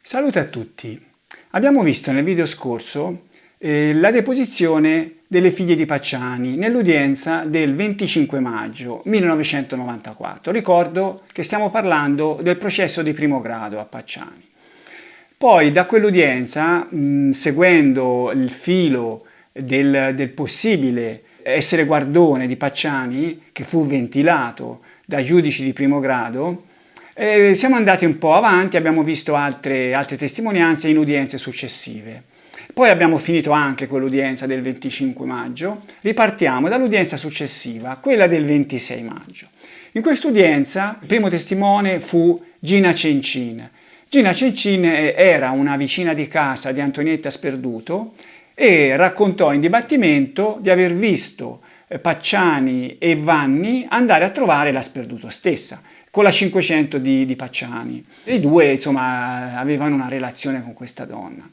Salute a tutti! Abbiamo visto nel video scorso la deposizione delle figlie di Pacciani nell'udienza del 25 maggio 1994. Ricordo che stiamo parlando del processo di primo grado a Pacciani. Poi da quell'udienza, seguendo il filo del possibile essere guardone di Pacciani, che fu ventilato dai giudici di primo grado, siamo andati un po' avanti, abbiamo visto altre testimonianze in udienze successive. Poi abbiamo finito anche quell'udienza del 25 maggio, ripartiamo dall'udienza successiva, quella del 26 maggio. In quest'udienza il primo testimone fu Gina Cencin. Gina Cencin era una vicina di casa di Antonietta Sperduto e raccontò in dibattimento di aver visto Pacciani e Vanni andare a trovare la Sperduto stessa, con la 500 di Pacciani. I due, insomma, avevano una relazione con questa donna.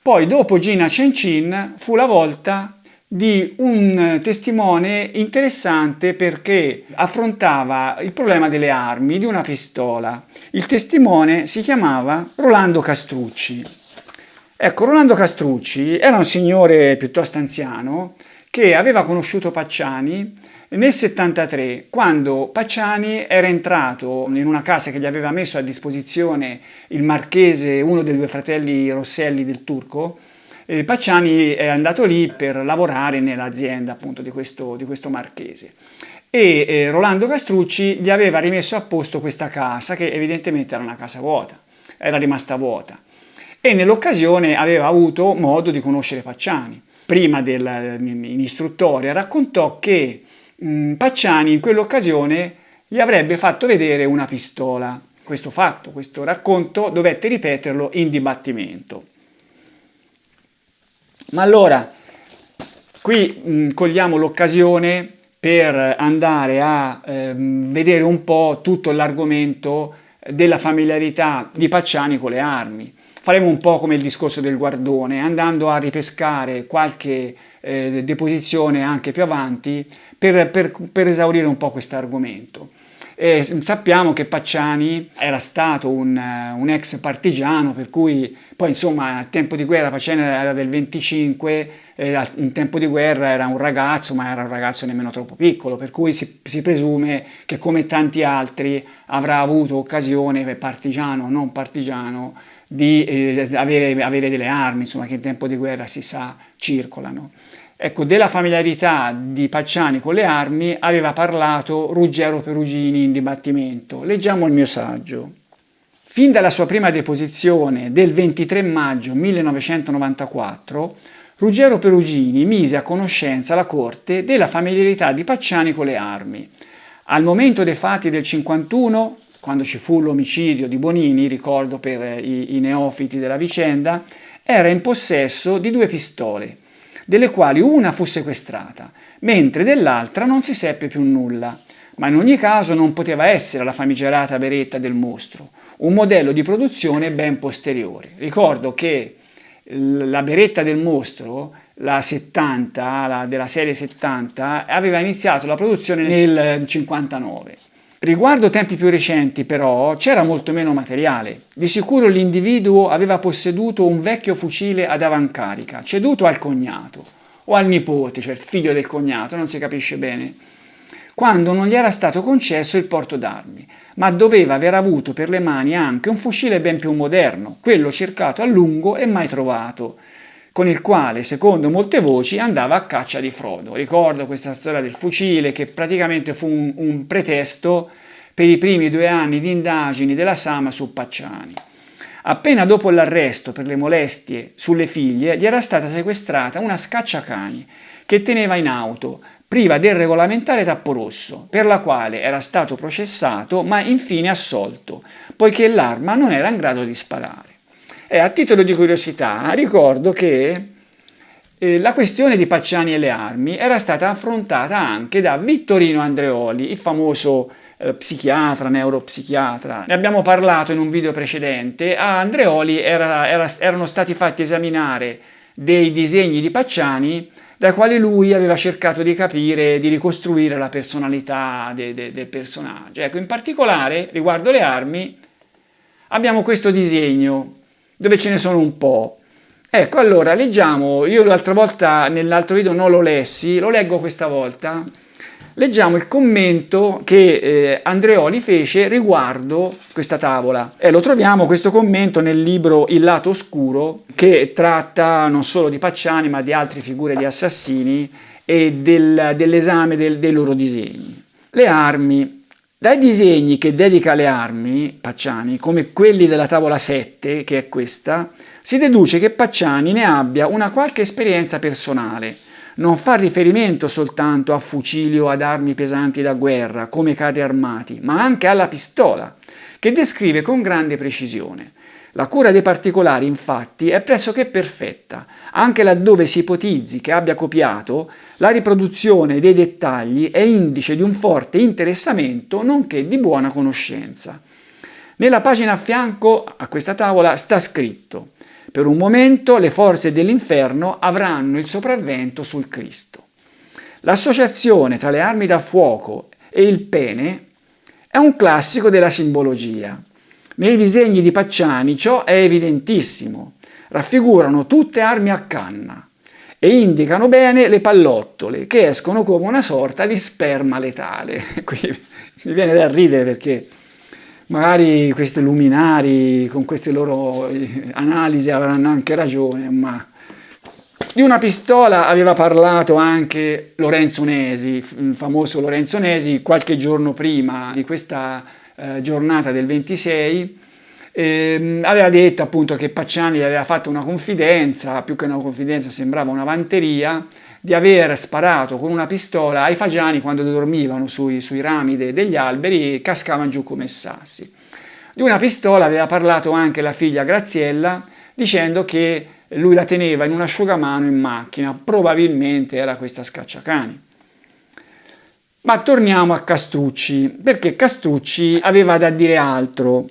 Poi, dopo Gina Cencin, fu la volta di un testimone interessante perché affrontava il problema delle armi, di una pistola. Il testimone si chiamava Rolando Castrucci. Ecco, Rolando Castrucci era un signore piuttosto anziano che aveva conosciuto Pacciani nel 73, quando Pacciani era entrato in una casa che gli aveva messo a disposizione il marchese, uno dei due fratelli Rosselli del Turco. Pacciani è andato lì per lavorare nell'azienda appunto di questo marchese. E Rolando Castrucci gli aveva rimesso a posto questa casa, che evidentemente era una casa vuota, era rimasta vuota. E nell'occasione aveva avuto modo di conoscere Pacciani. Prima in istruttoria raccontò che Pacciani in quell'occasione gli avrebbe fatto vedere una pistola. Questo racconto dovette ripeterlo in dibattimento. Ma allora, qui cogliamo l'occasione per andare a vedere un po' tutto l'argomento della familiarità di Pacciani con le armi. Faremo un po' come il discorso del guardone, andando a ripescare qualche deposizione anche più avanti per esaurire un po' questo argomento. Sappiamo che Pacciani era stato un ex partigiano, per cui poi insomma al tempo di guerra, Pacciani era del 25, in tempo di guerra era un ragazzo, ma era un ragazzo nemmeno troppo piccolo, per cui si presume che come tanti altri avrà avuto occasione, partigiano o non partigiano, di avere delle armi, insomma, che in tempo di guerra si sa circolano. Ecco, della familiarità di Pacciani con le armi aveva parlato Ruggero Perugini in dibattimento. Leggiamo il mio saggio. Fin dalla sua prima deposizione del 23 maggio 1994, Ruggero Perugini mise a conoscenza la Corte della familiarità di Pacciani con le armi. Al momento dei fatti del 51, quando ci fu l'omicidio di Bonini, ricordo per i neofiti della vicenda, era in possesso di 2 pistole, delle quali una fu sequestrata, mentre dell'altra non si seppe più nulla. Ma in ogni caso non poteva essere la famigerata Beretta del mostro, un modello di produzione ben posteriore. Ricordo che la Beretta del mostro, la 70, della serie 70, aveva iniziato la produzione nel 59. Riguardo tempi più recenti però c'era molto meno materiale. Di sicuro l'individuo aveva posseduto un vecchio fucile ad avancarica, ceduto al cognato o al nipote, cioè il figlio del cognato, non si capisce bene, quando non gli era stato concesso il porto d'armi, ma doveva aver avuto per le mani anche un fucile ben più moderno, quello cercato a lungo e mai trovato, con il quale, secondo molte voci, andava a caccia di Frodo. Ricordo questa storia del fucile, che praticamente fu un pretesto per i primi 2 anni di indagini della Sama su Pacciani. Appena dopo l'arresto per le molestie sulle figlie, gli era stata sequestrata una scacciacani che teneva in auto, priva del regolamentare tappo rosso, per la quale era stato processato ma infine assolto, poiché l'arma non era in grado di sparare. E a titolo di curiosità ricordo che la questione di Pacciani e le armi era stata affrontata anche da Vittorino Andreoli, il famoso psichiatra, neuropsichiatra. Ne abbiamo parlato in un video precedente. A Andreoli erano stati fatti esaminare dei disegni di Pacciani dai quali lui aveva cercato di capire, di ricostruire la personalità del personaggio. Ecco, in particolare, riguardo le armi, abbiamo questo disegno dove ce ne sono un po'. Ecco, allora leggiamo, io l'altra volta nell'altro video non lo lessi, lo leggo questa volta. Leggiamo il commento che Andreoli fece riguardo questa tavola. E lo troviamo questo commento nel libro Il lato oscuro, che tratta non solo di Pacciani ma di altre figure di assassini e dell'esame dei loro disegni. Le armi. Dai disegni che dedica alle armi, Pacciani, come quelli della tavola 7, che è questa, si deduce che Pacciani ne abbia una qualche esperienza personale. Non fa riferimento soltanto a fucili o ad armi pesanti da guerra, come carri armati, ma anche alla pistola, che descrive con grande precisione. La cura dei particolari, infatti, è pressoché perfetta, anche laddove si ipotizzi che abbia copiato, la riproduzione dei dettagli è indice di un forte interessamento, nonché di buona conoscenza. Nella pagina a fianco a questa tavola sta scritto: per un momento le forze dell'inferno avranno il sopravvento sul Cristo. L'associazione tra le armi da fuoco e il pene è un classico della simbologia. Nei disegni di Pacciani ciò è evidentissimo. Raffigurano tutte armi a canna e indicano bene le pallottole che escono come una sorta di sperma letale. Qui mi viene da ridere perché magari questi luminari con queste loro analisi avranno anche ragione, ma di una pistola aveva parlato anche Lorenzo Nesi, il famoso Lorenzo Nesi, qualche giorno prima di questa giornata del 26, aveva detto appunto che Pacciani gli aveva fatto una confidenza, più che una confidenza sembrava una vanteria, di aver sparato con una pistola ai fagiani quando dormivano sui rami degli alberi e cascavano giù come sassi. Di una pistola aveva parlato anche la figlia Graziella, dicendo che lui la teneva in un asciugamano in macchina, probabilmente era questa Scacciacani. Ma torniamo a Castrucci, perché Castrucci aveva da dire altro.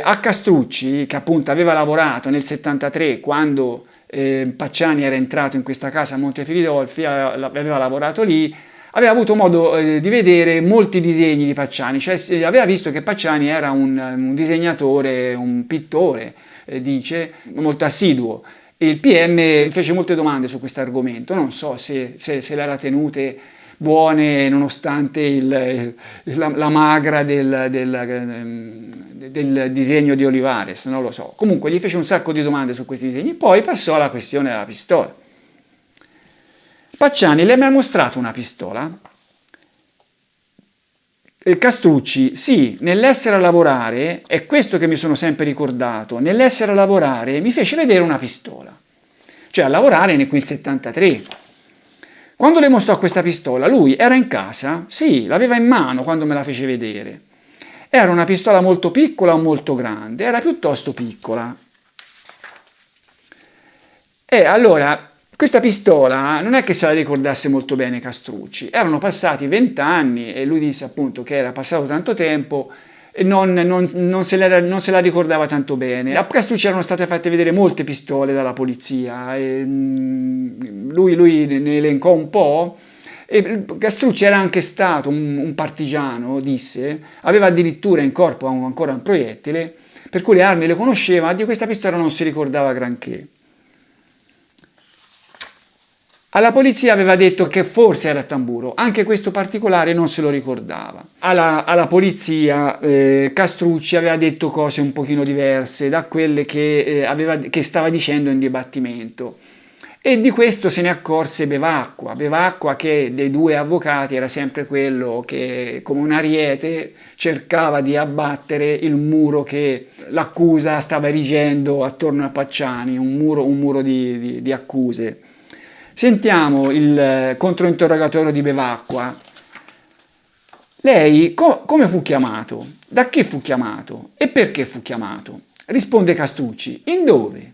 A Castrucci, che appunto aveva lavorato nel 73, quando Pacciani era entrato in questa casa a Montefiridolfi, aveva lavorato lì, aveva avuto modo di vedere molti disegni di Pacciani, cioè aveva visto che Pacciani era un disegnatore, un pittore, dice, molto assiduo. E il PM fece molte domande su questo argomento, non so se le era tenute buone nonostante la magra del disegno di Olivares, non lo so. Comunque gli fece un sacco di domande su questi disegni, poi passò alla questione della pistola. Pacciani le ha mai mostrato una pistola? Castrucci, sì, nell'essere a lavorare, è questo che mi sono sempre ricordato, nell'essere a lavorare mi fece vedere una pistola, cioè a lavorare nel 73. Quando le mostrò questa pistola, lui era in casa, sì, l'aveva in mano quando me la fece vedere. Era una pistola molto piccola o molto grande? Era piuttosto piccola. E allora, questa pistola non è che se la ricordasse molto bene Castrucci, erano passati 20 anni e lui disse appunto che era passato tanto tempo e non se la ricordava tanto bene. A Castrucci erano state fatte vedere molte pistole dalla polizia, e lui ne elencò un po', e Castrucci era anche stato un partigiano, disse, aveva addirittura in corpo ancora un proiettile, per cui le armi le conosceva, ma di questa pistola non si ricordava granché. Alla polizia aveva detto che forse era Tamburo, anche questo particolare non se lo ricordava. Alla polizia Castrucci aveva detto cose un pochino diverse da quelle che stava dicendo in dibattimento. E di questo se ne accorse Bevacqua che dei due avvocati era sempre quello che come un ariete cercava di abbattere il muro che l'accusa stava erigendo attorno a Pacciani, un muro di accuse. Sentiamo il controinterrogatorio di Bevacqua. Lei come fu chiamato? Da chi fu chiamato? E perché fu chiamato? Risponde Castrucci. In dove?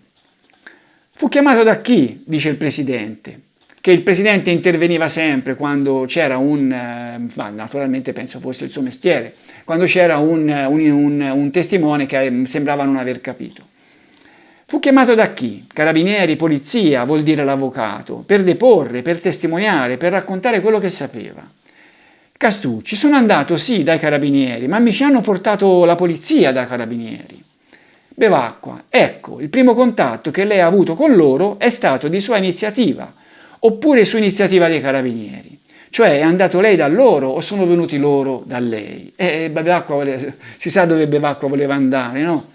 Fu chiamato da chi? Dice il presidente. Che il presidente interveniva sempre quando c'era naturalmente penso fosse il suo mestiere, quando c'era un testimone che sembrava non aver capito. Fu chiamato da chi? Carabinieri, polizia, vuol dire l'avvocato, per deporre, per testimoniare, per raccontare quello che sapeva. Castrucci, sono andato sì dai carabinieri, ma mi ci hanno portato la polizia da carabinieri. Bevacqua: ecco, il primo contatto che lei ha avuto con loro è stato di sua iniziativa, oppure su iniziativa dei carabinieri. Cioè è andato lei da loro o sono venuti loro da lei? Si sa dove Bevacqua voleva andare, no?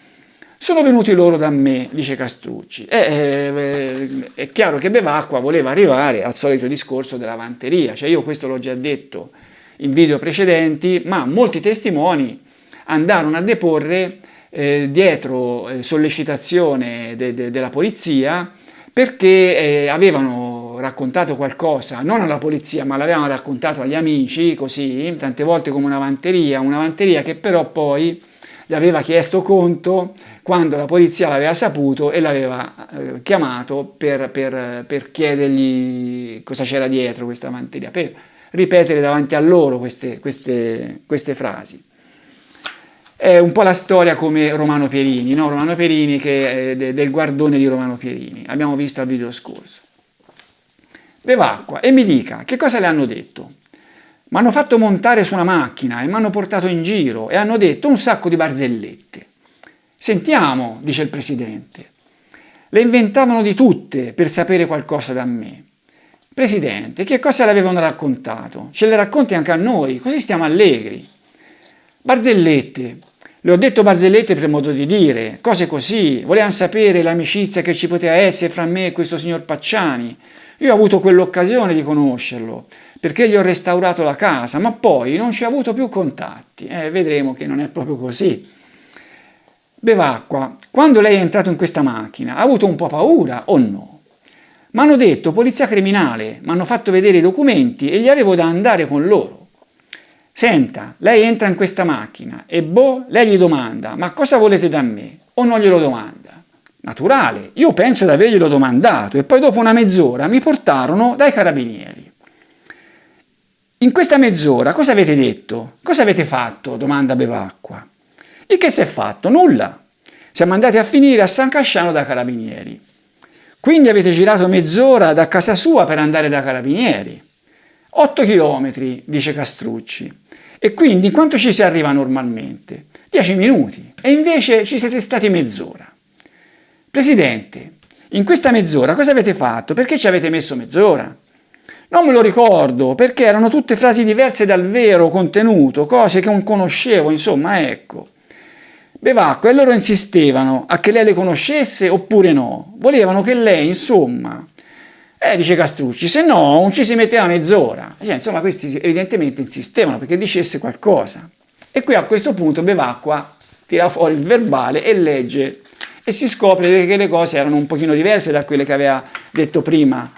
Sono venuti loro da me, dice Castrucci. È chiaro che Bevacqua voleva arrivare al solito discorso della vanteria, cioè io questo l'ho già detto in video precedenti, ma molti testimoni andarono a deporre dietro sollecitazione della polizia perché avevano raccontato qualcosa, non alla polizia, ma l'avevano raccontato agli amici, così, tante volte come una vanteria che però poi gli aveva chiesto conto quando la polizia l'aveva saputo e l'aveva chiamato per chiedergli cosa c'era dietro questa vanteria, per ripetere davanti a loro queste frasi. È un po' la storia come Romano Pierini, no? Romano Pierini del guardone di Romano Pierini, abbiamo visto al video scorso. Bevacqua: e mi dica, che cosa le hanno detto? Mi hanno fatto montare su una macchina e mi hanno portato in giro e hanno detto un sacco di barzellette. Sentiamo, dice il presidente. Le inventavano di tutte per sapere qualcosa da me. Presidente, che cosa le avevano raccontato? Ce le racconti anche a noi, così stiamo allegri. Barzellette. Le ho detto barzellette per modo di dire, cose così. Volevano sapere l'amicizia che ci poteva essere fra me e questo signor Pacciani. Io ho avuto quell'occasione di conoscerlo, perché gli ho restaurato la casa, ma poi non ci ho avuto più contatti. Vedremo che non è proprio così. Bevacqua: quando lei è entrato in questa macchina, ha avuto un po' paura o no? Mi hanno detto polizia criminale, mi hanno fatto vedere i documenti e gli avevo da andare con loro. Senta, lei entra in questa macchina e lei gli domanda: ma cosa volete da me? O non glielo domanda? Naturale, io penso di averglielo domandato e poi dopo una mezz'ora mi portarono dai carabinieri. In questa mezz'ora cosa avete detto? Cosa avete fatto? Domanda Bevacqua. Il che si è fatto? Nulla. Siamo andati a finire a San Casciano da carabinieri. Quindi avete girato mezz'ora da casa sua per andare da carabinieri. 8 chilometri, dice Castrucci. E quindi quanto ci si arriva normalmente? 10 minuti. E invece ci siete stati mezz'ora. Presidente, in questa mezz'ora cosa avete fatto? Perché ci avete messo mezz'ora? Non me lo ricordo, perché erano tutte frasi diverse dal vero contenuto, cose che non conoscevo, insomma, ecco. Bevacqua: e loro insistevano a che lei le conoscesse oppure no? Volevano che lei, insomma... dice Castrucci, se no non ci si metteva mezz'ora. Insomma, questi evidentemente insistevano perché dicesse qualcosa. E qui a questo punto Bevacqua tira fuori il verbale e legge e si scopre che le cose erano un pochino diverse da quelle che aveva detto prima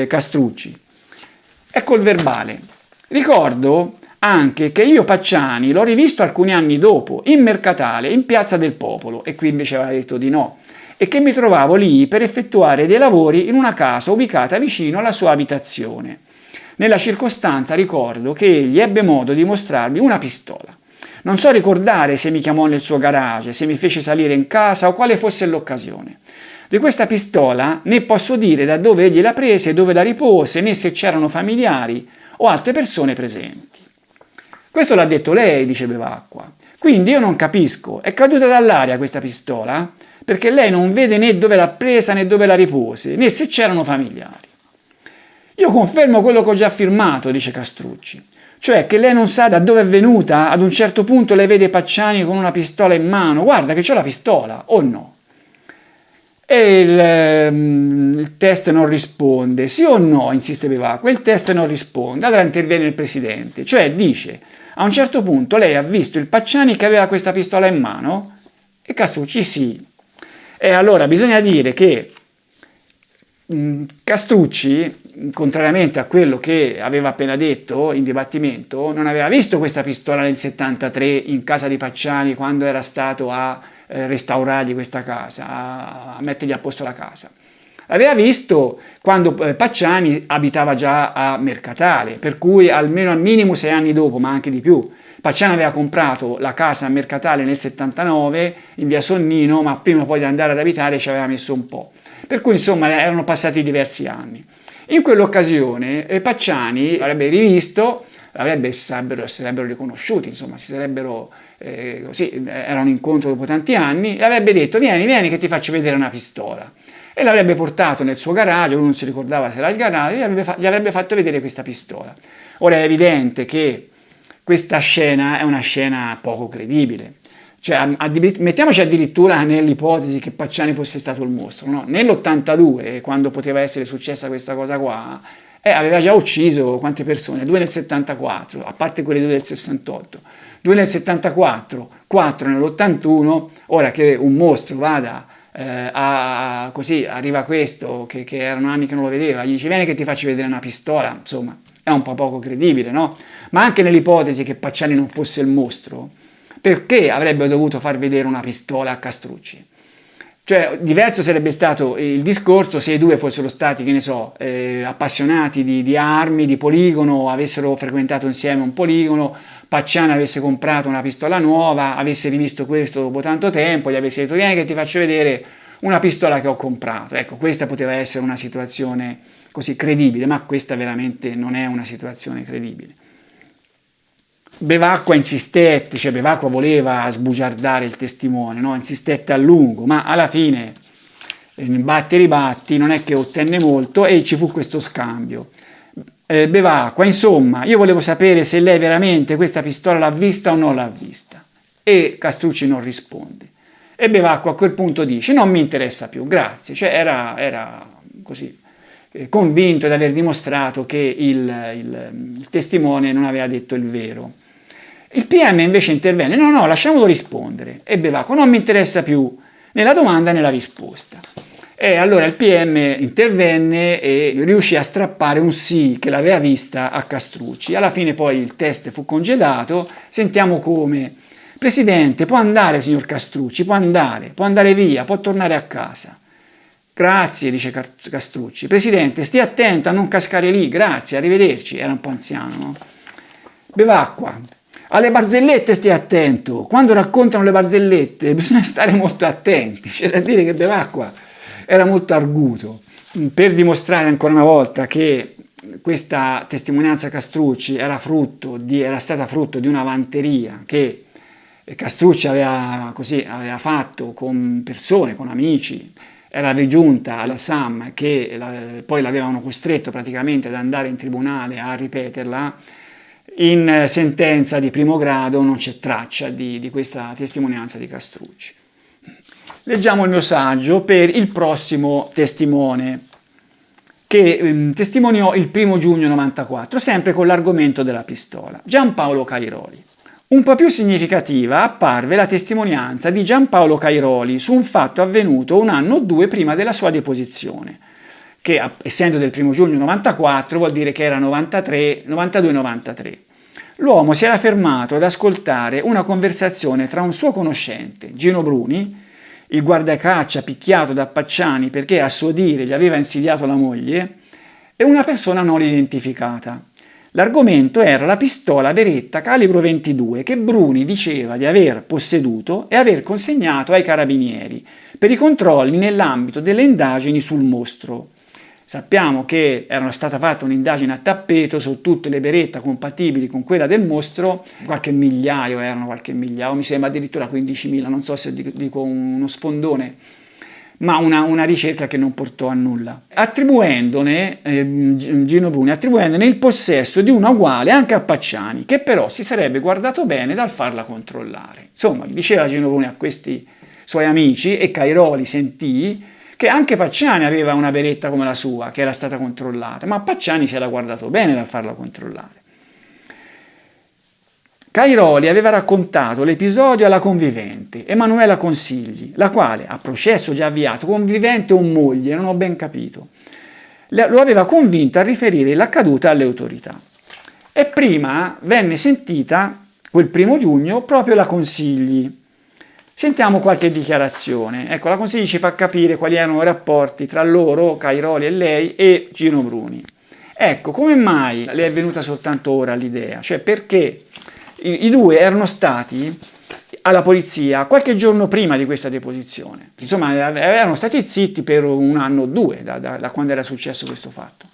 Castrucci. Ecco il verbale. Ricordo anche che io Pacciani l'ho rivisto alcuni anni dopo, in Mercatale, in Piazza del Popolo, e qui invece aveva detto di no, e che mi trovavo lì per effettuare dei lavori in una casa ubicata vicino alla sua abitazione. Nella circostanza ricordo che egli ebbe modo di mostrarmi una pistola. Non so ricordare se mi chiamò nel suo garage, se mi fece salire in casa o quale fosse l'occasione. Di questa pistola né posso dire da dove egli la prese, dove la ripose, né se c'erano familiari o altre persone presenti. Questo l'ha detto lei, dice Bevacqua. Quindi io non capisco, è caduta dall'aria questa pistola? Perché lei non vede né dove l'ha presa né dove la ripose, né se c'erano familiari. Io confermo quello che ho già affermato, dice Castrucci, cioè che lei non sa da dove è venuta, ad un certo punto lei vede Pacciani con una pistola in mano, guarda che c'ho la pistola, o no? E il test non risponde, sì o no, insiste Bevacqua, il test non risponde, allora interviene il presidente, cioè dice, a un certo punto lei ha visto il Pacciani che aveva questa pistola in mano? E Castrucci sì. E allora bisogna dire che Castrucci, contrariamente a quello che aveva appena detto in dibattimento, non aveva visto questa pistola nel 73 in casa di Pacciani quando era stato a restaurargli questa casa, a mettergli a posto la casa. L'aveva visto quando Pacciani abitava già a Mercatale, per cui almeno al minimo 6 anni dopo, ma anche di più. Pacciani aveva comprato la casa a Mercatale nel 79 in via Sonnino, ma prima poi di andare ad abitare ci aveva messo un po'. Per cui insomma erano passati diversi anni. In quell'occasione Pacciani l'avrebbe rivisto, si sarebbero riconosciuti, insomma si sarebbero così, era un incontro dopo tanti anni, e avrebbe detto vieni, vieni che ti faccio vedere una pistola. E l'avrebbe portato nel suo garage, lui non si ricordava se era il garage, gli avrebbe fatto vedere questa pistola. Ora è evidente che questa scena è una scena poco credibile. Cioè, mettiamoci addirittura nell'ipotesi che Pacciani fosse stato il mostro, no? Nell'82, quando poteva essere successa questa cosa qua, aveva già ucciso quante persone? 2 nel 74, a parte quelle 2 del 68, 2 nel 74, 4 nell'81, ora che un mostro vada così, arriva questo, che erano anni che non lo vedeva, gli dice vieni che ti faccio vedere una pistola, insomma, è un po' poco credibile, no? Ma anche nell'ipotesi che Pacciani non fosse il mostro, perché avrebbe dovuto far vedere una pistola a Castrucci? Cioè, diverso sarebbe stato il discorso se i due fossero stati, che ne so, appassionati di armi, di poligono, avessero frequentato insieme un poligono, Pacciani avesse comprato una pistola nuova, avesse rivisto questo dopo tanto tempo, gli avesse detto vieni che ti faccio vedere una pistola che ho comprato. Ecco, questa poteva essere una situazione così credibile, ma questa veramente non è una situazione credibile. Bevacqua insistette, cioè Bevacqua voleva sbugiardare il testimone, no? Insistette a lungo, ma alla fine, batti e ribatti, non è che ottenne molto e ci fu questo scambio. Bevacqua, insomma, io volevo sapere se lei veramente questa pistola l'ha vista o non l'ha vista. E Castrucci non risponde. E Bevacqua a quel punto dice, non mi interessa più, grazie. Cioè era così, convinto di aver dimostrato che il testimone non aveva detto il vero. Il PM invece intervenne, no, lasciamolo rispondere. E Bevacqua, non mi interessa più né la domanda né la risposta. E allora il PM intervenne e riuscì a strappare un sì che l'aveva vista a Castrucci. Alla fine poi il test fu congedato, sentiamo come. Presidente, può andare signor Castrucci, può andare via, può tornare a casa. Grazie, dice Castrucci. Presidente, stia attento a non cascare lì, grazie, arrivederci. Era un po' anziano, no? Bevacqua, alle barzellette stia attento, quando raccontano le barzellette bisogna stare molto attenti. C'è da dire che Bevacqua era molto arguto. Per dimostrare ancora una volta che questa testimonianza Castrucci era stata frutto di una vanteria che Castrucci aveva fatto con persone, con amici, era rigiunta alla SAM che poi l'avevano costretto praticamente ad andare in tribunale a ripeterla. In sentenza di primo grado non c'è traccia di questa testimonianza di Castrucci. Leggiamo il mio saggio per il prossimo testimone, che testimoniò il 1 giugno 94, sempre con l'argomento della pistola, Giampaolo Cairoli. Un po' più significativa apparve la testimonianza di Giampaolo Cairoli su un fatto avvenuto 1 anno o 2 prima della sua deposizione, che essendo del 1 giugno 94 vuol dire che era 92-93. L'uomo si era fermato ad ascoltare una conversazione tra un suo conoscente, Gino Bruni, il guardacaccia picchiato da Pacciani perché a suo dire gli aveva insidiato la moglie, e una persona non identificata. L'argomento era la pistola Beretta calibro 22 che Bruni diceva di aver posseduto e aver consegnato ai carabinieri per i controlli nell'ambito delle indagini sul mostro. Sappiamo che era stata fatta un'indagine a tappeto su tutte le Beretta compatibili con quella del mostro, qualche migliaio, mi sembra addirittura 15.000, non so se dico uno sfondone, ma una ricerca che non portò a nulla. Gino Bruni attribuendone il possesso di una uguale anche a Pacciani, che però si sarebbe guardato bene dal farla controllare. Insomma, diceva Gino Bruni a questi suoi amici, e Cairoli sentì, che anche Pacciani aveva una Beretta come la sua, che era stata controllata, ma Pacciani si era guardato bene dal farla controllare. Cairoli aveva raccontato l'episodio alla convivente, Emanuela Consigli, la quale, a processo già avviato, convivente o moglie, non ho ben capito, lo aveva convinto a riferire l'accaduta alle autorità. E prima venne sentita, quel 1 giugno, proprio la Consigli. Sentiamo qualche dichiarazione. Ecco, la Consigli ci fa capire quali erano i rapporti tra loro, Cairoli e lei, e Gino Bruni. Ecco, come mai le è venuta soltanto ora l'idea? Cioè, perché i due erano stati alla polizia qualche giorno prima di questa deposizione. Insomma, erano stati zitti per 1 anno o 2 da quando era successo questo fatto.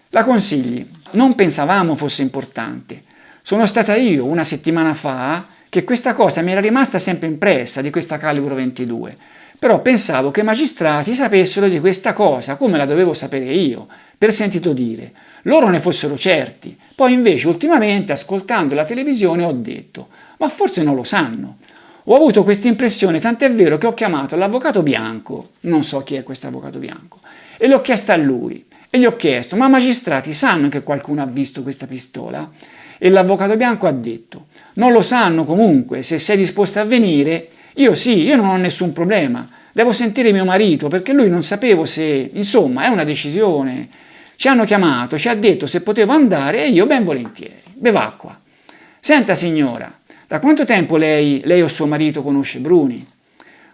La Consigli, non pensavamo fosse importante. Sono stata io 1 settimana fa che questa cosa mi era rimasta sempre impressa di questa calibro 22, però pensavo che i magistrati sapessero di questa cosa come la dovevo sapere io, per sentito dire, loro ne fossero certi. Poi invece ultimamente, ascoltando la televisione, ho detto, ma forse non lo sanno. Ho avuto questa impressione, tant'è vero che ho chiamato l'avvocato Bianco, non so chi è questo avvocato Bianco, e l'ho chiesto a lui. E gli ho chiesto, ma i magistrati sanno che qualcuno ha visto questa pistola? E l'avvocato Bianco ha detto, non lo sanno comunque, se sei disposto a venire, io sì, io non ho nessun problema, devo sentire mio marito perché lui non sapevo se, insomma, è una decisione. Ci hanno chiamato, ci ha detto se potevo andare e io ben volentieri. Bevacqua. Senta signora, da quanto tempo lei o suo marito conosce Bruni?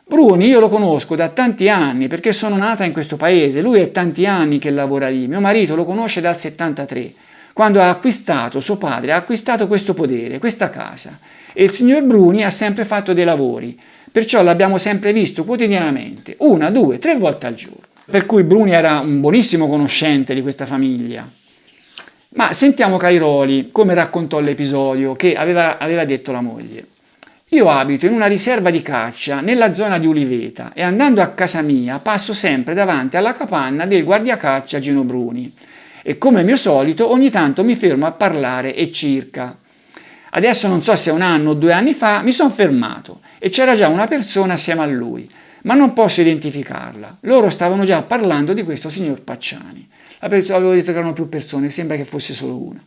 Bruni io lo conosco da tanti anni perché sono nata in questo paese, lui è tanti anni che lavora lì, mio marito lo conosce dal 73, quando ha acquistato, suo padre ha acquistato questo podere, questa casa, e il signor Bruni ha sempre fatto dei lavori, perciò l'abbiamo sempre visto quotidianamente, 1, 2, 3 volte al giorno. Per cui Bruni era un buonissimo conoscente di questa famiglia. Ma sentiamo Cairoli come raccontò l'episodio che aveva detto la moglie. Io abito in una riserva di caccia nella zona di Uliveta e andando a casa mia passo sempre davanti alla capanna del guardiacaccia Gino Bruni e come mio solito ogni tanto mi fermo a parlare e circa. Adesso non so se 1 anno o 2 anni fa mi sono fermato e c'era già una persona assieme a lui, ma non posso identificarla. Loro stavano già parlando di questo signor Pacciani. Avevo detto che erano più persone, sembra che fosse solo una.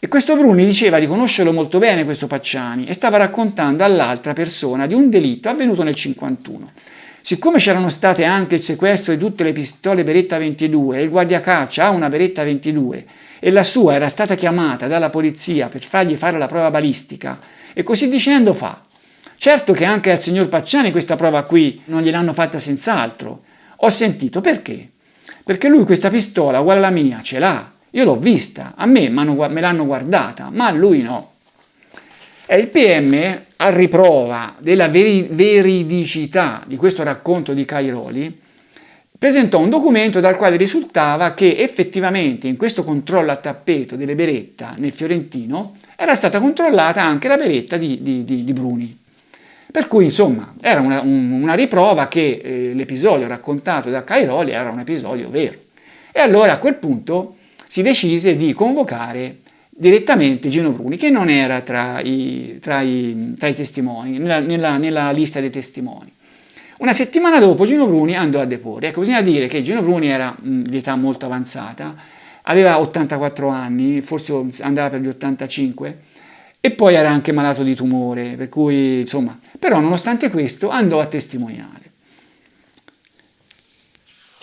E questo Bruni diceva di conoscerlo molto bene questo Pacciani e stava raccontando all'altra persona di un delitto avvenuto nel 51. Siccome c'erano state anche il sequestro di tutte le pistole Beretta 22 e il guardiacaccia ha una Beretta 22 e la sua era stata chiamata dalla polizia per fargli fare la prova balistica e così dicendo fa. Certo che anche al signor Pacciani questa prova qui non gliel'hanno fatta senz'altro. Ho sentito perché? Perché lui questa pistola uguale alla mia ce l'ha. Io l'ho vista, a me me l'hanno guardata, ma a lui no. E il PM, a riprova della veridicità di questo racconto di Cairoli, presentò un documento dal quale risultava che effettivamente in questo controllo a tappeto delle Beretta nel Fiorentino era stata controllata anche la Beretta di Bruni. Per cui insomma era una riprova che l'episodio raccontato da Cairoli era un episodio vero. E allora a quel punto si decise di convocare direttamente Gino Bruni, che non era tra i testimoni, nella lista dei testimoni. Una settimana dopo Gino Bruni andò a deporre. Ecco, bisogna dire che Gino Bruni era di età molto avanzata, aveva 84 anni, forse andava per gli 85, e poi era anche malato di tumore, per cui insomma, però nonostante questo andò a testimoniare.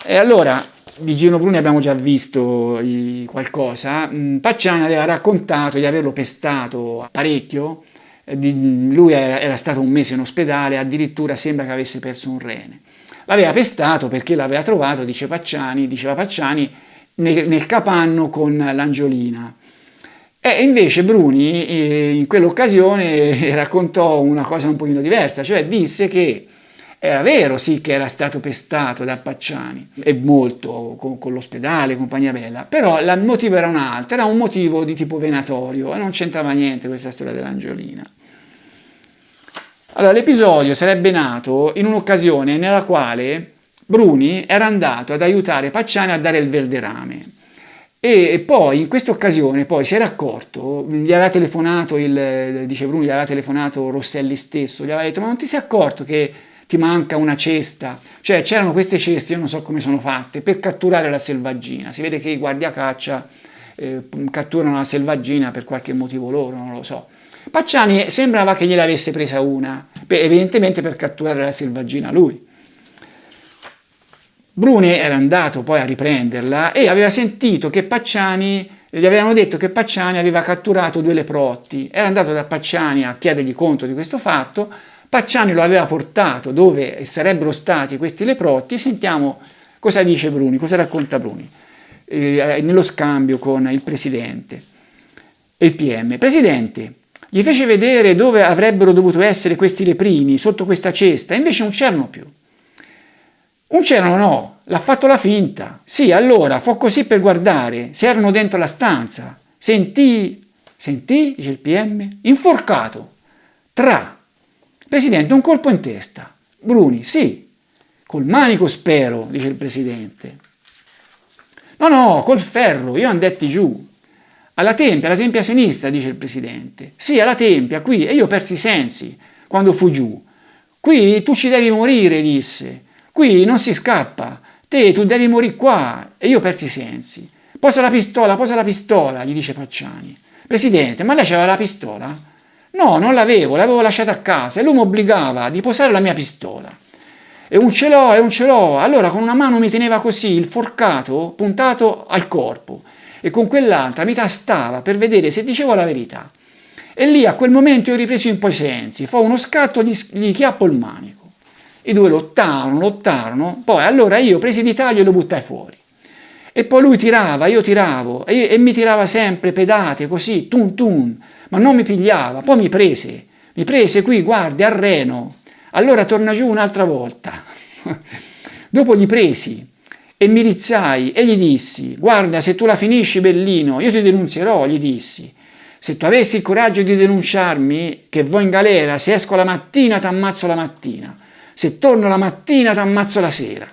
E allora di Gino Bruni abbiamo già visto qualcosa. Pacciani aveva raccontato di averlo pestato parecchio, lui era stato 1 mese in ospedale, addirittura sembra che avesse perso un rene. L'aveva pestato perché l'aveva trovato, diceva Pacciani, nel capanno con l'angiolina. E invece Bruni in quell'occasione raccontò una cosa un pochino diversa, cioè disse che era vero sì che era stato pestato da Pacciani e molto con l'ospedale, compagnia bella, però il motivo era un altro, era un motivo di tipo venatorio e non c'entrava niente questa storia dell'angiolina. Allora l'episodio sarebbe nato in un'occasione nella quale Bruni era andato ad aiutare Pacciani a dare il verderame. E poi in questa occasione poi si era accorto, gli aveva telefonato dice Bruni, gli aveva telefonato Rosselli stesso, gli aveva detto ma non ti sei accorto che ti manca una cesta? Cioè c'erano queste ceste, io non so come sono fatte, per catturare la selvaggina. Si vede che i guardiacaccia catturano la selvaggina per qualche motivo loro, non lo so. Pacciani sembrava che gliel'avesse presa una, evidentemente per catturare la selvaggina lui. Bruni era andato poi a riprenderla e aveva sentito che gli avevano detto che Pacciani aveva catturato 2 leprotti. Era andato da Pacciani a chiedergli conto di questo fatto. Pacciani lo aveva portato dove sarebbero stati questi leprotti. Sentiamo cosa dice Bruni, cosa racconta Bruni nello scambio con il presidente e il PM. Presidente, gli fece vedere dove avrebbero dovuto essere questi leprini, sotto questa cesta, e invece non c'erano più. Non c'erano, no, l'ha fatto la finta. Sì, allora, fu così per guardare se erano dentro la stanza. Sentì, dice il PM, inforcato. Presidente, un colpo in testa. Bruni, sì. Col manico spero, dice il Presidente. No, no, col ferro, io andetti giù. Alla tempia a sinistra, dice il Presidente. Sì, alla tempia, qui, e io persi i sensi quando fu giù. Qui tu ci devi morire, disse. Qui non si scappa. Tu devi morire qua. E io persi i sensi. Posa la pistola, gli dice Pacciani. Presidente, ma lei c'aveva la pistola? No, non l'avevo lasciata a casa e lui mi obbligava di posare la mia pistola. E un ce l'ho. Allora con una mano mi teneva così il forcato puntato al corpo e con quell'altra mi tastava per vedere se dicevo la verità. E lì a quel momento io ho ripreso un po' i sensi, fa uno scatto, gli chiappo il manico. I due lottarono, poi allora io presi di taglio e lo buttai fuori. E poi lui tirava, io tiravo e mi tirava sempre pedate così, ma non mi pigliava. Poi mi prese qui, guardi, al reno. Allora torna giù un'altra volta. Dopo gli presi e mi rizzai e gli dissi: guarda, se tu la finisci, Bellino, io ti denunzierò, gli dissi. Se tu avessi il coraggio di denunciarmi, che vo in galera, se esco la mattina t'ammazzo la mattina, se torno la mattina t'ammazzo la sera.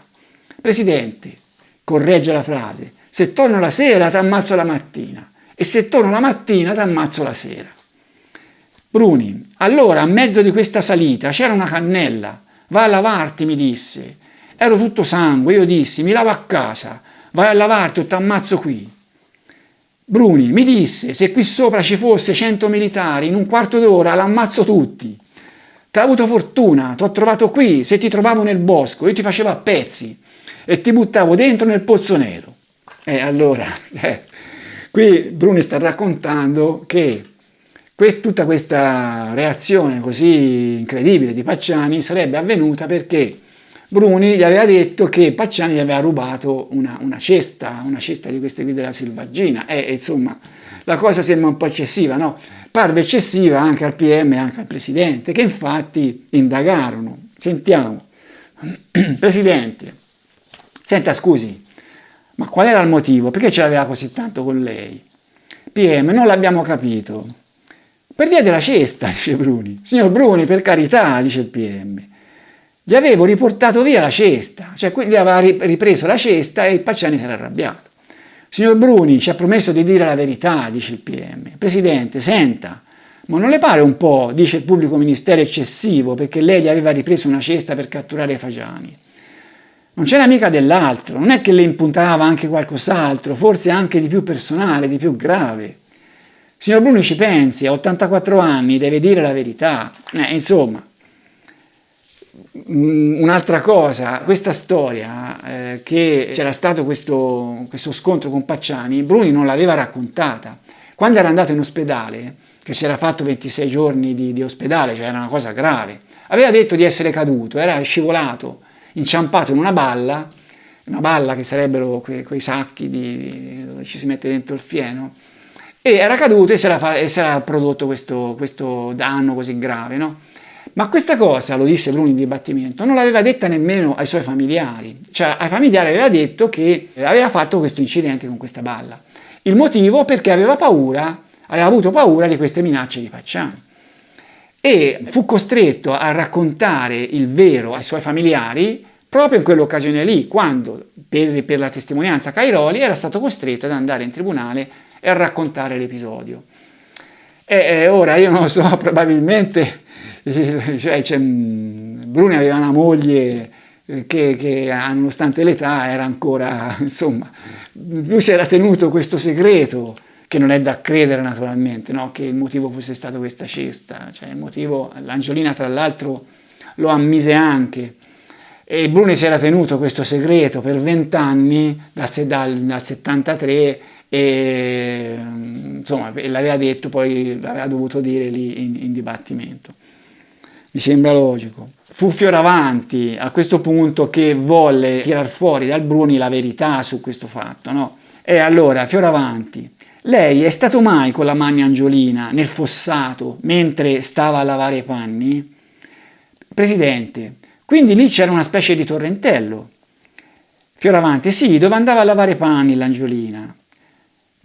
Presidente, corregge la frase, se torno la sera t'ammazzo la mattina e se torno la mattina t'ammazzo la sera. Bruni, allora a mezzo di questa salita c'era una cannella, vai a lavarti, mi disse. Ero tutto sangue, io dissi, mi lavo a casa, vai a lavarti o t'ammazzo qui. Bruni mi disse, se qui sopra ci fosse 100 militari, in un quarto d'ora l'ammazzo tutti. T'ho avuto fortuna, t'ho trovato qui, se ti trovavo nel bosco, io ti facevo a pezzi e ti buttavo dentro nel pozzo nero. Qui Bruni sta raccontando che tutta questa reazione così incredibile di Pacciani sarebbe avvenuta perché Bruni gli aveva detto che Pacciani gli aveva rubato una cesta di queste qui della Selvaggina. Insomma, la cosa sembra un po' eccessiva, no? Parve eccessiva anche al PM e anche al Presidente, che infatti indagarono. Sentiamo. Presidente, senta, scusi, ma qual era il motivo? Perché ce l'aveva così tanto con lei? PM, non l'abbiamo capito. Per via della cesta, dice Bruni. Signor Bruni, per carità, dice il PM. Gli avevo riportato via la cesta, cioè gli aveva ripreso la cesta e Pacciani si era arrabbiato. Signor Bruni ci ha promesso di dire la verità, dice il PM. Presidente, senta, ma non le pare un po', dice il pubblico ministero, eccessivo perché lei gli aveva ripreso una cesta per catturare i fagiani? Non c'era mica dell'altro, non è che le imputava anche qualcos'altro, forse anche di più personale, di più grave. Signor Bruni ci pensi, ha 84 anni, deve dire la verità. Insomma, un'altra cosa, questa storia che c'era stato questo scontro con Pacciani, Bruni non l'aveva raccontata. Quando era andato in ospedale, che si era fatto 26 giorni di ospedale, cioè era una cosa grave, aveva detto di essere caduto, era scivolato, inciampato in una balla che sarebbero quei sacchi dove ci si mette dentro il fieno, e era caduto e si era prodotto questo danno così grave, no? Ma questa cosa, lo disse Bruni in dibattimento, non l'aveva detta nemmeno ai suoi familiari, cioè ai familiari aveva detto che aveva fatto questo incidente con questa balla. Il motivo perché aveva avuto paura di queste minacce di Pacciani. E fu costretto a raccontare il vero ai suoi familiari proprio in quell'occasione lì, quando per la testimonianza Cairoli era stato costretto ad andare in tribunale e a raccontare l'episodio. Ora io non lo so, probabilmente Bruni aveva una moglie che nonostante l'età era ancora, insomma, lui si era tenuto questo segreto, che non è da credere naturalmente, no? Che il motivo fosse stato questa cesta, cioè il motivo, l'Angiolina tra l'altro lo ammise anche, e Bruni si era tenuto questo segreto per 20 anni, dal 73, e insomma l'aveva detto, poi l'aveva dovuto dire lì in dibattimento. Mi sembra logico. Fu Fioravanti a questo punto che volle tirar fuori dal Bruni la verità su questo fatto, no? E allora Fioravanti, lei è stato mai con la Manni Angiolina nel fossato mentre stava a lavare i panni? Presidente, quindi lì c'era una specie di torrentello. Fioravanti, sì, dove andava a lavare i panni l'Angiolina.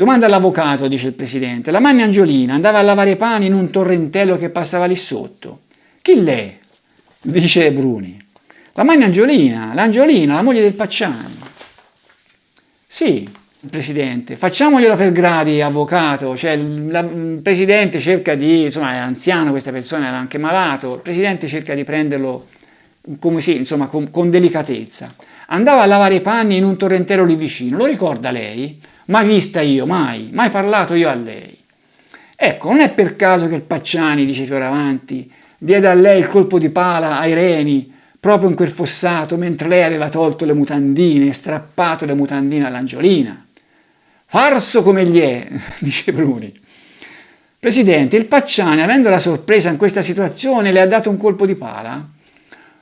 Domanda all'avvocato, dice il presidente. La Manni Angiolina andava a lavare i pani in un torrentello che passava lì sotto. Chi lei? Dice Bruni. La Manni Angiolina, l'Angiolina, la moglie del Pacciani. Sì, presidente, facciamoglielo per gradi, avvocato. Cioè, il presidente cerca di, insomma, è anziano, questa persona era anche malato, il presidente cerca di prenderlo come sì, insomma, con delicatezza. Andava a lavare i panni in un torrentello lì vicino, lo ricorda lei? Mai vista io, mai parlato io a lei. Ecco, non è per caso che il Pacciani, dice Fioravanti, diede a lei il colpo di pala ai reni proprio in quel fossato, mentre lei aveva tolto le mutandine e strappato le mutandine all'Angiolina. Farso come gli è, dice Bruni. Presidente, il Pacciani, avendola sorpresa in questa situazione, le ha dato un colpo di pala?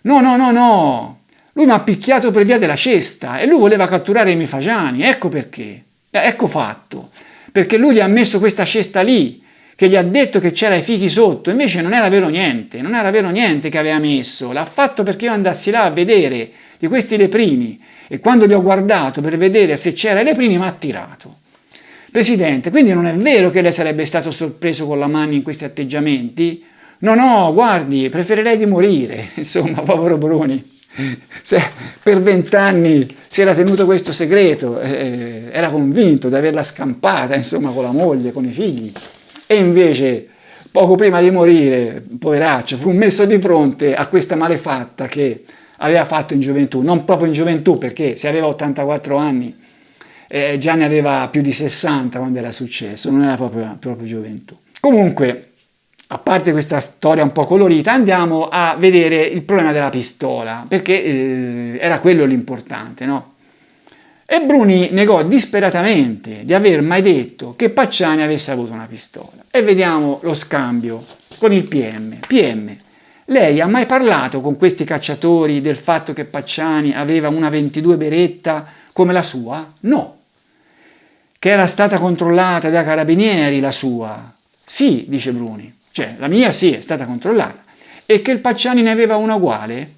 No. Lui mi ha picchiato per via della cesta e lui voleva catturare i miei fagiani, ecco perché. Ecco fatto. Perché lui gli ha messo questa cesta lì, che gli ha detto che c'era i fichi sotto, invece non era vero niente che aveva messo, l'ha fatto perché io andassi là a vedere di questi leprini e quando li ho guardato per vedere se c'era i leprini mi ha tirato. Presidente, quindi non è vero che lei sarebbe stato sorpreso con la Manni in questi atteggiamenti? No, guardi, preferirei di morire, insomma, povero Bruni. Per 20 anni si era tenuto questo segreto, era convinto di averla scampata, insomma, con la moglie, con i figli. E invece, poco prima di morire, poveraccio, fu messo di fronte a questa malefatta che aveva fatto in gioventù, non proprio in gioventù, perché se aveva 84 anni, già ne aveva più di 60 quando era successo, non era proprio gioventù. Comunque, a parte questa storia un po' colorita, andiamo a vedere il problema della pistola, perché era quello l'importante, no? E Bruni negò disperatamente di aver mai detto che Pacciani avesse avuto una pistola. E vediamo lo scambio con il PM. PM, lei ha mai parlato con questi cacciatori del fatto che Pacciani aveva una 22 Beretta come la sua? No. Che era stata controllata dai carabinieri la sua? Sì, dice Bruni. Cioè, la mia sì, è stata controllata. E che il Pacciani ne aveva una uguale?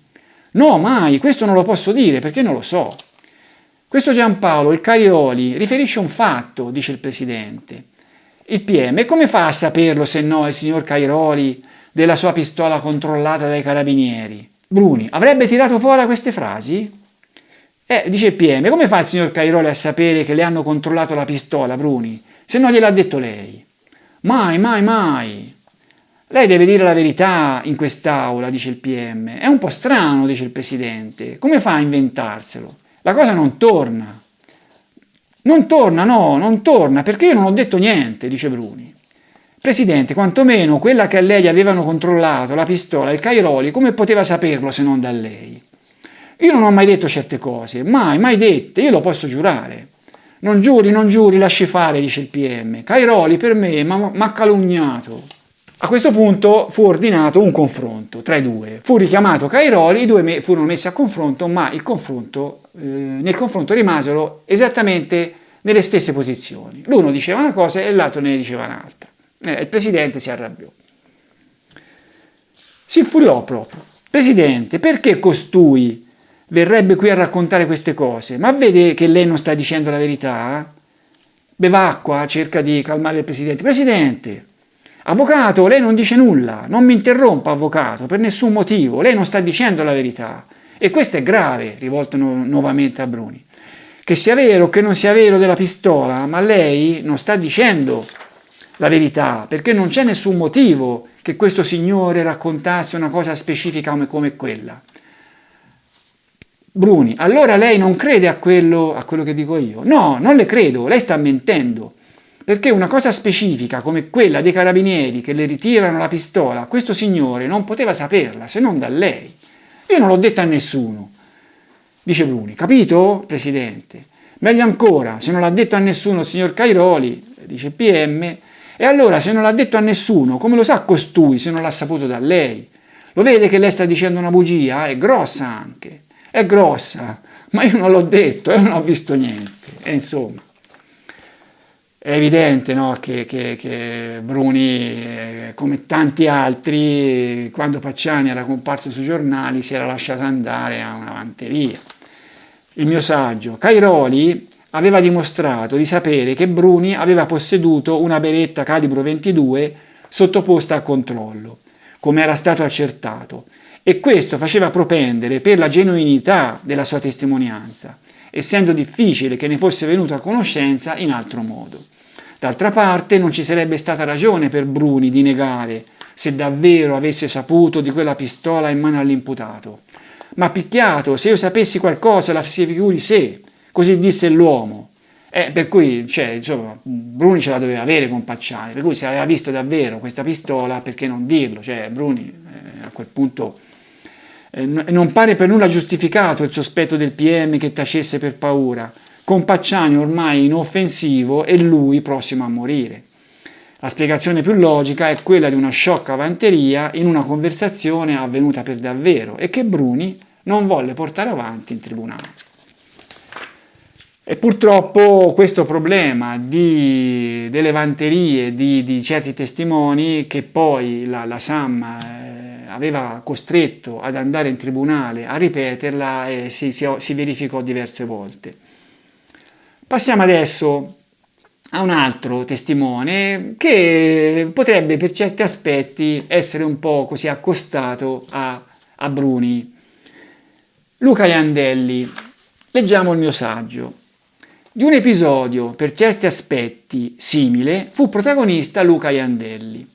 No, mai, questo non lo posso dire perché non lo so. Questo Giampaolo, il Caioli, riferisce un fatto, dice il presidente. Il PM, e come fa a saperlo se no il signor Cairoli della sua pistola controllata dai carabinieri? Bruni, avrebbe tirato fuori queste frasi? Dice il PM, come fa il signor Cairoli a sapere che le hanno controllato la pistola, Bruni, se non gliel'ha detto lei? Mai. Lei deve dire la verità in quest'aula, dice il PM. È un po' strano, dice il presidente. Come fa a inventarselo? La cosa non torna. Non torna, perché io non ho detto niente, dice Bruni. Presidente, quantomeno quella che a lei avevano controllato, la pistola, il Cairoli, come poteva saperlo se non da lei? Io non ho mai detto certe cose, mai dette, io lo posso giurare. Non giuri, lasci fare, dice il PM. Cairoli per me m'ha calunniato. A questo punto fu ordinato un confronto tra i due. Fu richiamato Cairoli, i due furono messi a confronto, ma nel confronto rimasero esattamente nelle stesse posizioni. L'uno diceva una cosa e l'altro ne diceva un'altra. Il presidente si arrabbiò. Si infuriò proprio. Presidente, perché costui verrebbe qui a raccontare queste cose? Ma vede che lei non sta dicendo la verità? Bevacqua cerca di calmare il presidente. Presidente, avvocato, lei non dice nulla, non mi interrompa, avvocato, per nessun motivo, lei non sta dicendo la verità. E questo è grave, rivolto nuovamente a Bruni. Che sia vero o che non sia vero della pistola, ma lei non sta dicendo la verità, perché non c'è nessun motivo che questo signore raccontasse una cosa specifica come quella. Bruni, allora lei non crede a quello che dico io? No, non le credo, lei sta mentendo. Perché una cosa specifica come quella dei carabinieri che le ritirano la pistola, questo signore non poteva saperla se non da lei. Io non l'ho detta a nessuno, dice Bruni. Capito, Presidente? Meglio ancora, se non l'ha detto a nessuno il signor Cairoli, dice PM, e allora se non l'ha detto a nessuno, come lo sa costui se non l'ha saputo da lei? Lo vede che lei sta dicendo una bugia? È grossa anche, è grossa, ma io non l'ho detto, io non ho visto niente, e insomma. È evidente, no, che Bruni, come tanti altri, quando Pacciani era comparso sui giornali, si era lasciato andare a una vanteria. Il mio saggio. Cairoli aveva dimostrato di sapere che Bruni aveva posseduto una beretta calibro 22 sottoposta a controllo, come era stato accertato, e questo faceva propendere per la genuinità della sua testimonianza, essendo difficile che ne fosse venuto a conoscenza in altro modo. D'altra parte non ci sarebbe stata ragione per Bruni di negare se davvero avesse saputo di quella pistola in mano all'imputato. Ma picchiato, se io sapessi qualcosa la si figuri se, così disse l'uomo. Per cui, insomma, Bruni ce la doveva avere con Pacciani, per cui se aveva visto davvero questa pistola, perché non dirlo? Bruni a quel punto non pare per nulla giustificato il sospetto del PM che tacesse per paura, con Pacciani ormai inoffensivo e lui prossimo a morire. La spiegazione più logica è quella di una sciocca vanteria in una conversazione avvenuta per davvero e che Bruni non volle portare avanti in tribunale. E purtroppo questo problema delle vanterie di certi testimoni che poi la SAM aveva costretto ad andare in tribunale a ripeterla si verificò diverse volte. Passiamo adesso a un altro testimone che potrebbe per certi aspetti essere un po' così accostato a Bruni. Luca Iandelli. Leggiamo il mio saggio. Di un episodio per certi aspetti simile fu protagonista Luca Iandelli.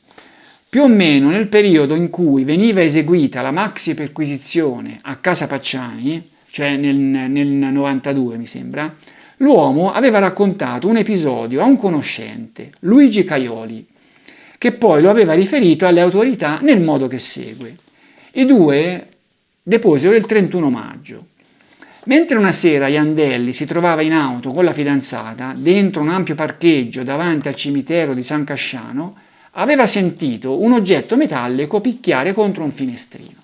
Più o meno nel periodo in cui veniva eseguita la maxi perquisizione a casa Pacciani, cioè nel 92 mi sembra, l'uomo aveva raccontato un episodio a un conoscente, Luigi Caioli, che poi lo aveva riferito alle autorità nel modo che segue. I due deposero il 31 maggio. Mentre una sera Iandelli si trovava in auto con la fidanzata dentro un ampio parcheggio davanti al cimitero di San Casciano, aveva sentito un oggetto metallico picchiare contro un finestrino.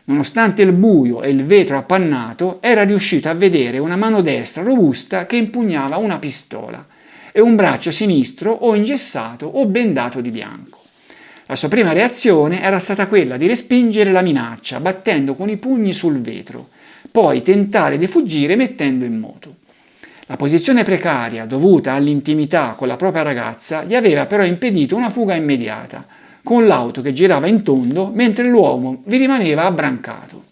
Nonostante il buio e il vetro appannato, era riuscito a vedere una mano destra robusta che impugnava una pistola e un braccio sinistro o ingessato o bendato di bianco. La sua prima reazione era stata quella di respingere la minaccia, battendo con i pugni sul vetro, poi tentare di fuggire mettendo in moto. La posizione precaria dovuta all'intimità con la propria ragazza gli aveva però impedito una fuga immediata, con l'auto che girava in tondo mentre l'uomo vi rimaneva abbrancato.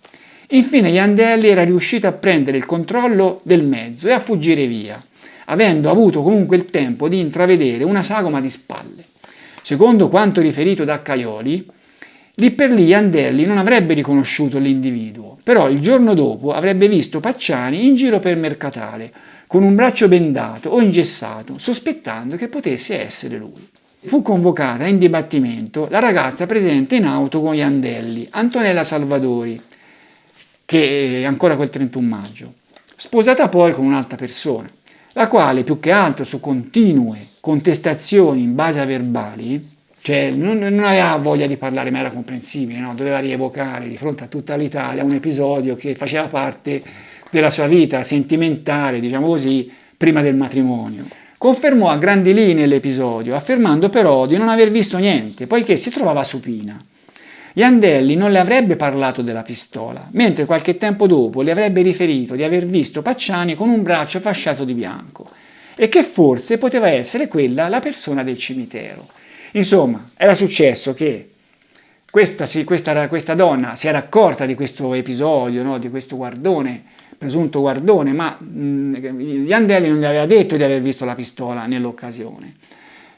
Infine Iandelli era riuscito a prendere il controllo del mezzo e a fuggire via, avendo avuto comunque il tempo di intravedere una sagoma di spalle. Secondo quanto riferito da Caioli, lì per lì Iandelli non avrebbe riconosciuto l'individuo, però il giorno dopo avrebbe visto Pacciani in giro per Mercatale, con un braccio bendato o ingessato, sospettando che potesse essere lui. Fu convocata in dibattimento la ragazza presente in auto con Iandelli, Antonella Salvadori, che è ancora quel 31 maggio, sposata poi con un'altra persona, la quale più che altro su continue contestazioni in base a verbali, cioè non aveva voglia di parlare, ma era comprensibile, no? Doveva rievocare di fronte a tutta l'Italia un episodio che faceva parte della sua vita sentimentale, diciamo così, prima del matrimonio. Confermò a grandi linee l'episodio, affermando però di non aver visto niente, poiché si trovava supina. Iandelli non le avrebbe parlato della pistola, mentre qualche tempo dopo le avrebbe riferito di aver visto Pacciani con un braccio fasciato di bianco e che forse poteva essere quella la persona del cimitero. Insomma, era successo che questa donna si era accorta di questo episodio, no? Di questo guardone, presunto guardone, ma Iandelli non gli aveva detto di aver visto la pistola nell'occasione.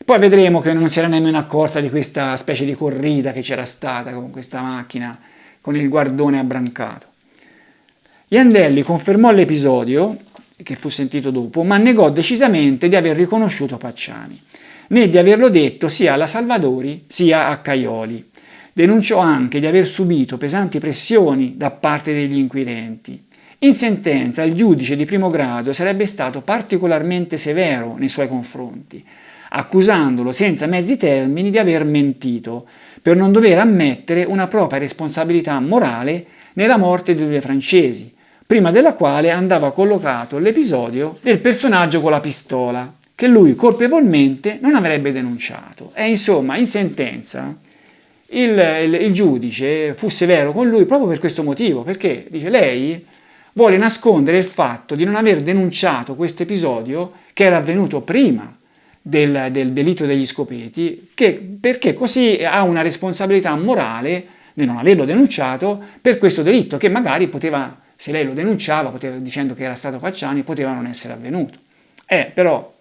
Poi vedremo che non si era nemmeno accorta di questa specie di corrida che c'era stata con questa macchina, con il guardone abbrancato. Iandelli confermò l'episodio, che fu sentito dopo, ma negò decisamente di aver riconosciuto Pacciani, né di averlo detto sia alla Salvadori sia a Caioli. Denunciò anche di aver subito pesanti pressioni da parte degli inquirenti. In sentenza il giudice di primo grado sarebbe stato particolarmente severo nei suoi confronti, accusandolo senza mezzi termini di aver mentito, per non dover ammettere una propria responsabilità morale nella morte dei due francesi, prima della quale andava collocato l'episodio del personaggio con la pistola, che lui colpevolmente non avrebbe denunciato. E insomma, in sentenza, il giudice fu severo con lui proprio per questo motivo, perché dice: lei vuole nascondere il fatto di non aver denunciato questo episodio che era avvenuto prima del delitto degli Scopeti, perché così ha una responsabilità morale di non averlo denunciato per questo delitto, che magari poteva, se lei lo denunciava, dicendo che era stato Pacciani, poteva non essere avvenuto. Però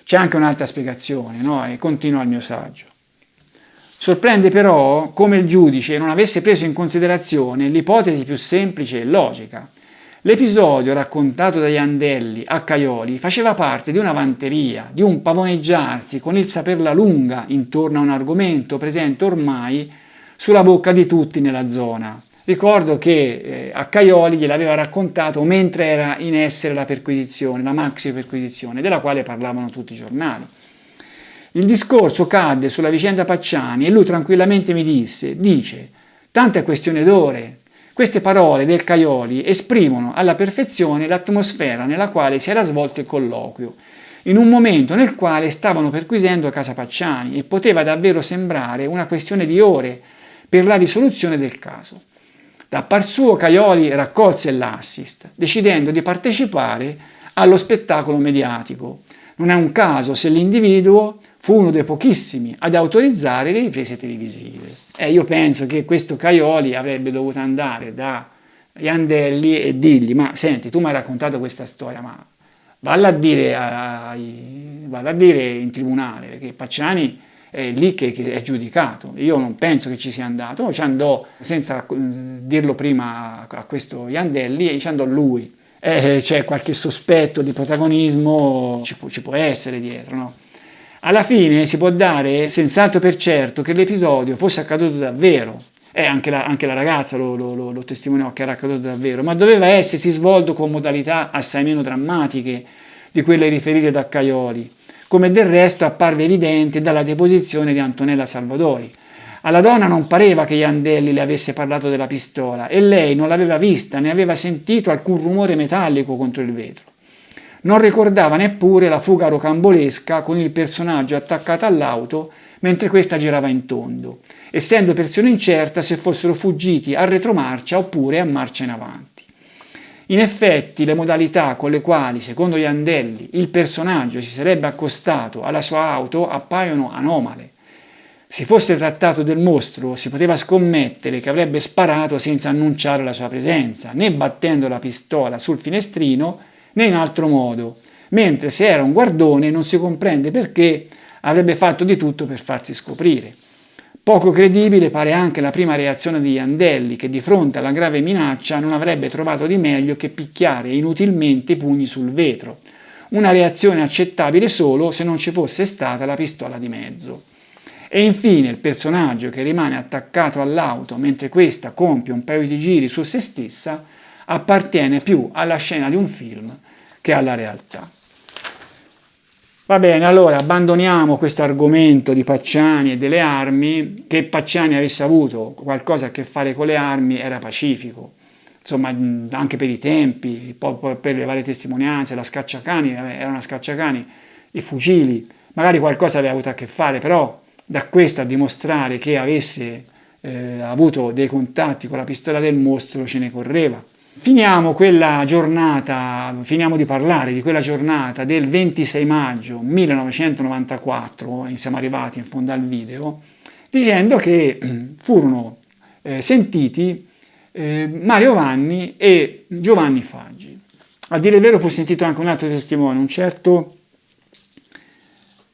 c'è anche un'altra spiegazione, no? E continua il mio saggio. Sorprende però come il giudice non avesse preso in considerazione l'ipotesi più semplice e logica. L'episodio raccontato da Iandelli a Caioli faceva parte di una vanteria, di un pavoneggiarsi con il saperla lunga intorno a un argomento presente ormai sulla bocca di tutti nella zona. Ricordo che a Caioli gliel'aveva raccontato mentre era in essere la perquisizione, la maxi perquisizione, della quale parlavano tutti i giornali. Il discorso cadde sulla vicenda Pacciani e lui tranquillamente mi dice, tanto è questione d'ore. Queste parole del Caioli esprimono alla perfezione l'atmosfera nella quale si era svolto il colloquio, in un momento nel quale stavano perquisendo casa Pacciani e poteva davvero sembrare una questione di ore per la risoluzione del caso. Da par suo Caioli raccolse l'assist, decidendo di partecipare allo spettacolo mediatico. Non è un caso se l'individuo fu uno dei pochissimi ad autorizzare le riprese televisive. Io penso che questo Caioli avrebbe dovuto andare da Iandelli e dirgli: ma senti, tu mi hai raccontato questa storia, ma valla a dire in tribunale, perché Pacciani è lì che è giudicato. Io non penso che ci sia andato, ci andò senza dirlo prima a questo Iandelli e ci andò lui. C'è qualche sospetto di protagonismo, ci può essere dietro, no? Alla fine si può dare senz'altro per certo che l'episodio fosse accaduto davvero, anche la ragazza lo testimoniò che era accaduto davvero, ma doveva essersi svolto con modalità assai meno drammatiche di quelle riferite da Caioli, come del resto apparve evidente dalla deposizione di Antonella Salvadori. Alla donna non pareva che Iandelli le avesse parlato della pistola e lei non l'aveva vista né aveva sentito alcun rumore metallico contro il vetro. Non ricordava neppure la fuga rocambolesca con il personaggio attaccato all'auto mentre questa girava in tondo, essendo persino incerta se fossero fuggiti a retromarcia oppure a marcia in avanti. In effetti, le modalità con le quali, secondo Iandelli, il personaggio si sarebbe accostato alla sua auto appaiono anomale. Se fosse trattato del mostro, si poteva scommettere che avrebbe sparato senza annunciare la sua presenza, né battendo la pistola sul finestrino, né in altro modo, mentre se era un guardone non si comprende perché avrebbe fatto di tutto per farsi scoprire. Poco credibile pare anche la prima reazione di Iandelli, che di fronte alla grave minaccia non avrebbe trovato di meglio che picchiare inutilmente i pugni sul vetro, una reazione accettabile solo se non ci fosse stata la pistola di mezzo. E infine il personaggio che rimane attaccato all'auto mentre questa compie un paio di giri su se stessa appartiene più alla scena di un film che alla realtà. Va bene, allora abbandoniamo questo argomento di Pacciani e delle armi. Che Pacciani avesse avuto qualcosa a che fare con le armi era pacifico, insomma, anche per i tempi, poi per le varie testimonianze, la scacciacani era una scacciacani, i fucili, magari qualcosa aveva avuto a che fare, però da questo a dimostrare che avesse avuto dei contatti con la pistola del mostro ce ne correva. Finiamo di parlare di quella giornata del 26 maggio 1994, siamo arrivati in fondo al video, dicendo che furono sentiti Mario Vanni e Giovanni Faggi. A dire il vero fu sentito anche un altro testimone, un certo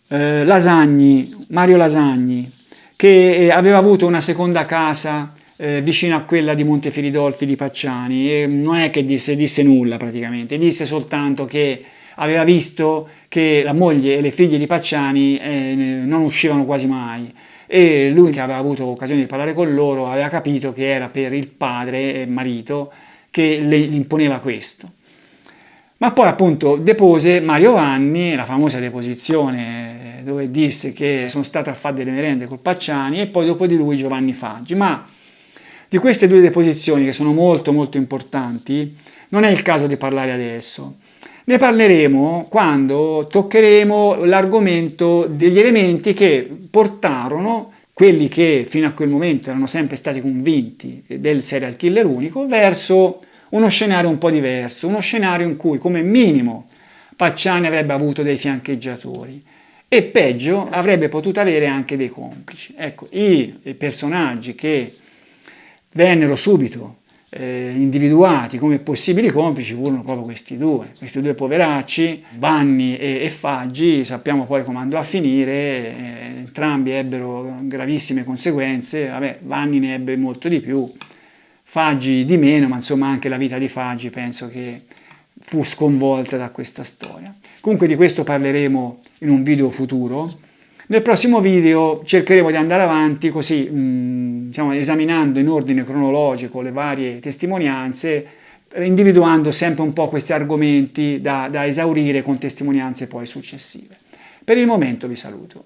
Mario Lasagni, che aveva avuto una seconda casa vicino a quella di Montefiridolfi di Pacciani, e non è che disse nulla praticamente, disse soltanto che aveva visto che la moglie e le figlie di Pacciani non uscivano quasi mai, e lui, che aveva avuto occasione di parlare con loro, aveva capito che era per il padre e marito che le imponeva questo. Ma poi appunto depose Mario Vanni, la famosa deposizione dove disse che sono stato a fare delle merende col Pacciani, e poi dopo di lui Giovanni Faggi. Ma di queste due deposizioni, che sono molto molto importanti, non è il caso di parlare adesso. Ne parleremo quando toccheremo l'argomento degli elementi che portarono quelli che fino a quel momento erano sempre stati convinti del serial killer unico verso uno scenario un po' diverso, uno scenario in cui come minimo Pacciani avrebbe avuto dei fiancheggiatori e peggio avrebbe potuto avere anche dei complici. Ecco, i personaggi che vennero subito individuati come possibili complici furono proprio questi due poveracci, Vanni e Faggi. Sappiamo poi come andò a finire, entrambi ebbero gravissime conseguenze. Vabbè, Vanni ne ebbe molto di più, Faggi di meno, ma insomma anche la vita di Faggi penso che fu sconvolta da questa storia. Comunque di questo parleremo in un video futuro. Nel prossimo video cercheremo di andare avanti così, diciamo, esaminando in ordine cronologico le varie testimonianze, individuando sempre un po' questi argomenti da esaurire con testimonianze poi successive. Per il momento vi saluto.